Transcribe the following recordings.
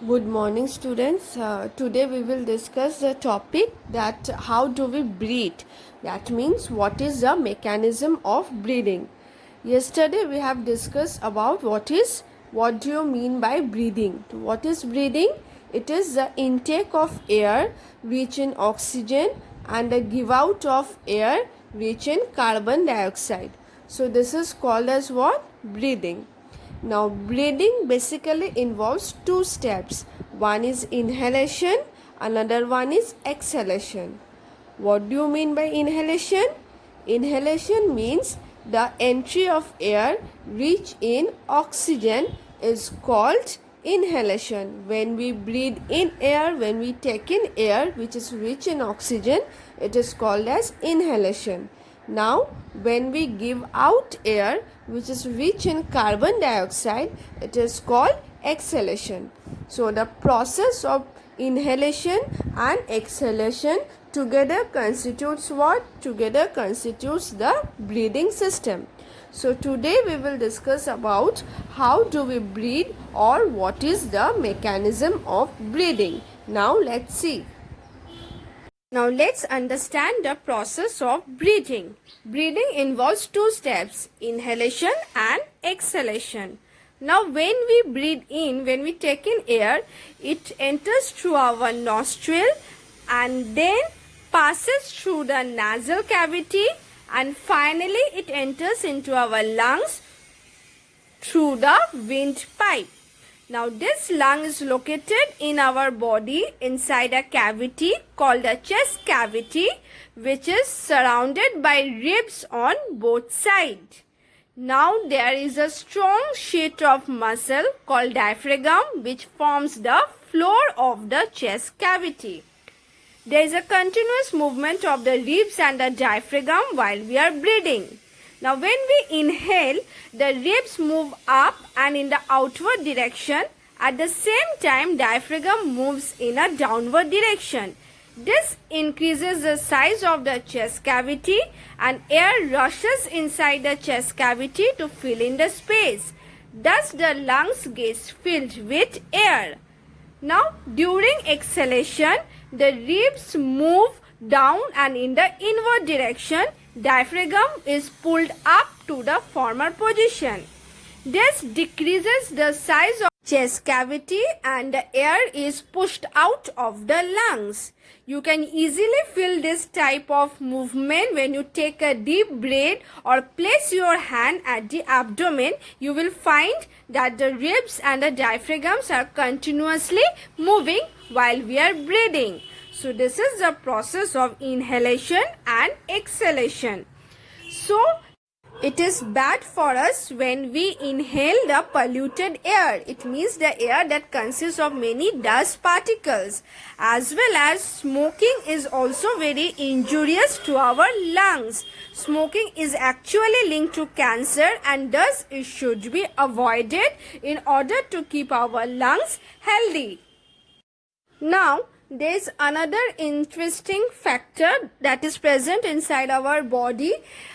Good morning, students. Today we will discuss the topic that how do we breathe. That means what is the mechanism of breathing. Yesterday we have discussed about what do you mean by breathing. What is breathing? It is the intake of air rich in oxygen and the give out of air rich in carbon dioxide. So this is called as what? Breathing. Now, breathing basically involves two steps. One is inhalation, another one is exhalation. What do you mean by inhalation? Inhalation means the entry of air rich in oxygen is called inhalation. When we breathe in air, when we take in air which is rich in oxygen, it is called as inhalation. Now, when we give out air which is rich in carbon dioxide, it is called exhalation. So, the process of inhalation and exhalation together constitutes what? Together constitutes the breathing system. So, today we will discuss about how do we breathe or what is the mechanism of breathing. Now, let's see. Now let's understand the process of breathing. Breathing involves two steps, inhalation and exhalation. Now when we breathe in, when we take in air, it enters through our nostril and then passes through the nasal cavity and finally it enters into our lungs through the windpipe. Now this lung is located in our body inside a cavity called a chest cavity, which is surrounded by ribs on both sides. Now there is a strong sheet of muscle called diaphragm which forms the floor of the chest cavity. There is a continuous movement of the ribs and the diaphragm while we are breathing. Now when we inhale, the ribs move up and in the outward direction. At the same time, diaphragm moves in a downward direction. This increases the size of the chest cavity and air rushes inside the chest cavity to fill in the space. Thus the lungs gets filled with air. Now during exhalation, the ribs move down and in the inward direction, diaphragm is pulled up to the former position. This decreases the size of chest cavity and the air is pushed out of the lungs. You can easily feel this type of movement when you take a deep breath or place your hand at the abdomen. You will find that the ribs and the diaphragms are continuously moving while we are breathing. So this is the process of inhalation and exhalation. So it is bad for us when we inhale the polluted air. It means the air that consists of many dust particles. As well as smoking is also very injurious to our lungs. Smoking is actually linked to cancer and thus it should be avoided in order to keep our lungs healthy. Now, there is another interesting factor that is present inside our body.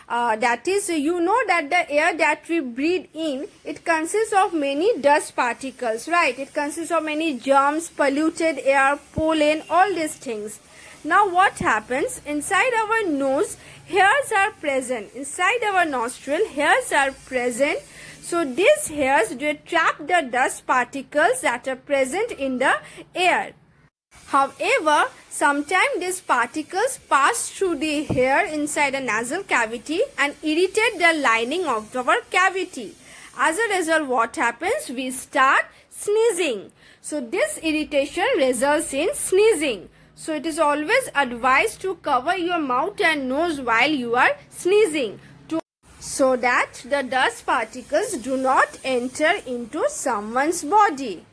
That is, you know that the air that we breathe in, it consists of many dust particles, right? It consists of many germs, polluted air, pollen, all these things. Now what happens? Inside our nose, hairs are present. Inside our nostril, hairs are present. So these hairs, they trap the dust particles that are present in the air. However, sometimes these particles pass through the hair inside the nasal cavity and irritate the lining of our cavity. As a result, what happens? We start sneezing. So this irritation results in sneezing. So it is always advised to cover your mouth and nose while you are sneezing, so that the dust particles do not enter into someone's body.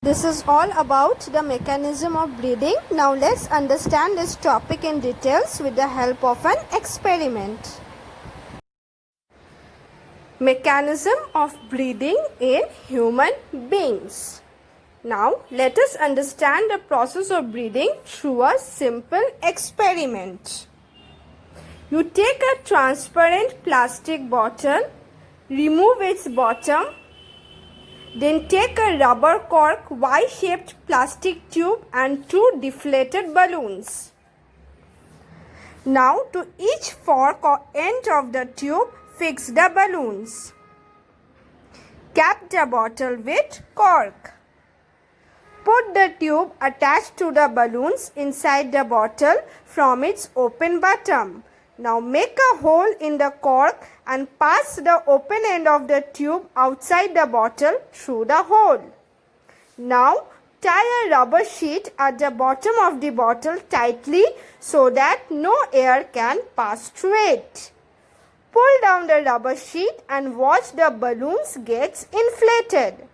This is all about the mechanism of breathing. Now let's understand this topic in details with the help of an experiment. Mechanism of breathing in human beings. Now let us understand the process of breathing through a simple experiment. You take a transparent plastic bottle, remove its bottom, Then take a rubber cork, Y-shaped plastic tube and two deflated balloons. Now to each fork or end of the tube, fix the balloons. Cap the bottle with cork. Put the tube attached to the balloons inside the bottle from its open bottom. Now make a hole in the cork and pass the open end of the tube outside the bottle through the hole. Now tie a rubber sheet at the bottom of the bottle tightly so that no air can pass through it. Pull down the rubber sheet and watch the balloons get inflated.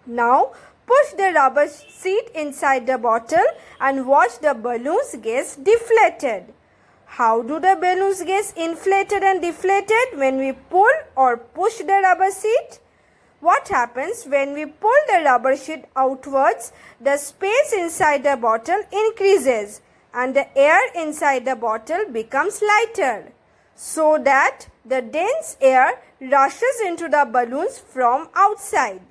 Now push the rubber sheet inside the bottle and watch the balloons get deflated. How do the balloons get inflated and deflated when we pull or push the rubber sheet? What happens when we pull the rubber sheet outwards? The space inside the bottle increases and the air inside the bottle becomes lighter, so that the dense air rushes into the balloons from outside.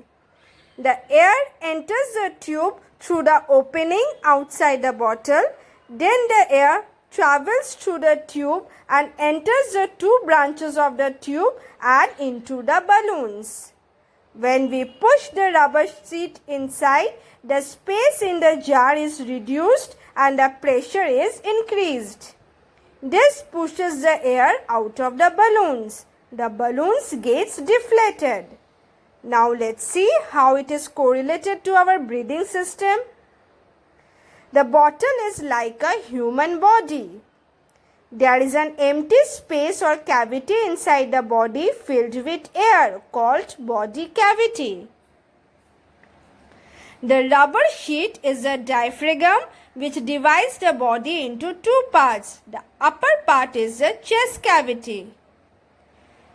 The air enters the tube through the opening outside the bottle. Then the air travels through the tube and enters the two branches of the tube and into the balloons. When we push the rubber sheet inside, the space in the jar is reduced and the pressure is increased. This pushes the air out of the balloons. The balloons gets deflated. Now let's see how it is correlated to our breathing system. The bottle is like a human body. There is an empty space or cavity inside the body filled with air called body cavity. The rubber sheet is a diaphragm which divides the body into two parts. The upper part is the chest cavity.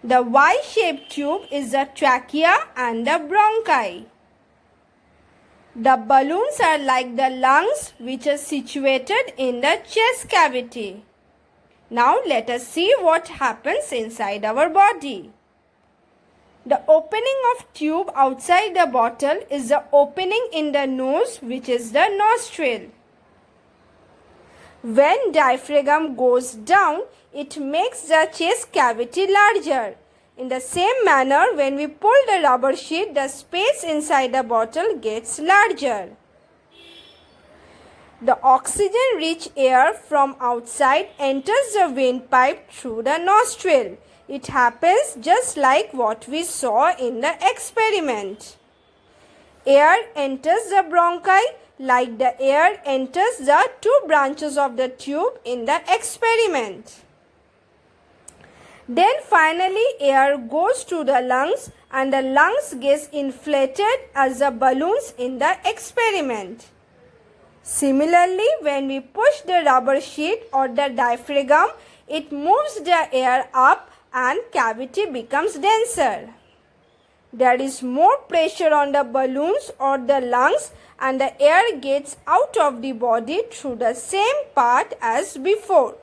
The Y-shaped tube is the trachea and the bronchi. The balloons are like the lungs which are situated in the chest cavity. Now let us see what happens inside our body. The opening of tube outside the bottle is the opening in the nose, which is the nostril. When diaphragm goes down, it makes the chest cavity larger. In the same manner, when we pull the rubber sheet, the space inside the bottle gets larger. The oxygen-rich air from outside enters the windpipe through the nostril. It happens just like what we saw in the experiment. Air enters the bronchi like the air enters the two branches of the tube in the experiment. Then finally air goes to the lungs and the lungs gets inflated as the balloons in the experiment. Similarly, when we push the rubber sheet or the diaphragm, it moves the air up and cavity becomes denser. There is more pressure on the balloons or the lungs and the air gets out of the body through the same part as before.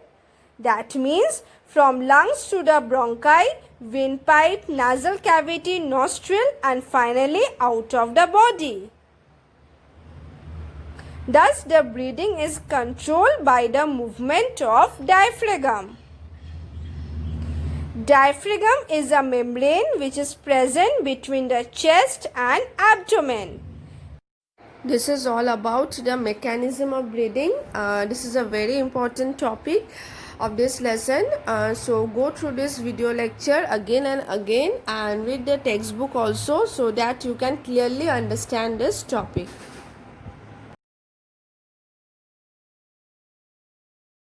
That means from lungs to the bronchi, windpipe, nasal cavity, nostril and finally out of the body. Thus, the breathing is controlled by the movement of diaphragm. Diaphragm is a membrane which is present between the chest and abdomen. This is all about the mechanism of breathing. This is a very important topic of this lesson. So go through this video lecture again and again and read the textbook also so that you can clearly understand this topic.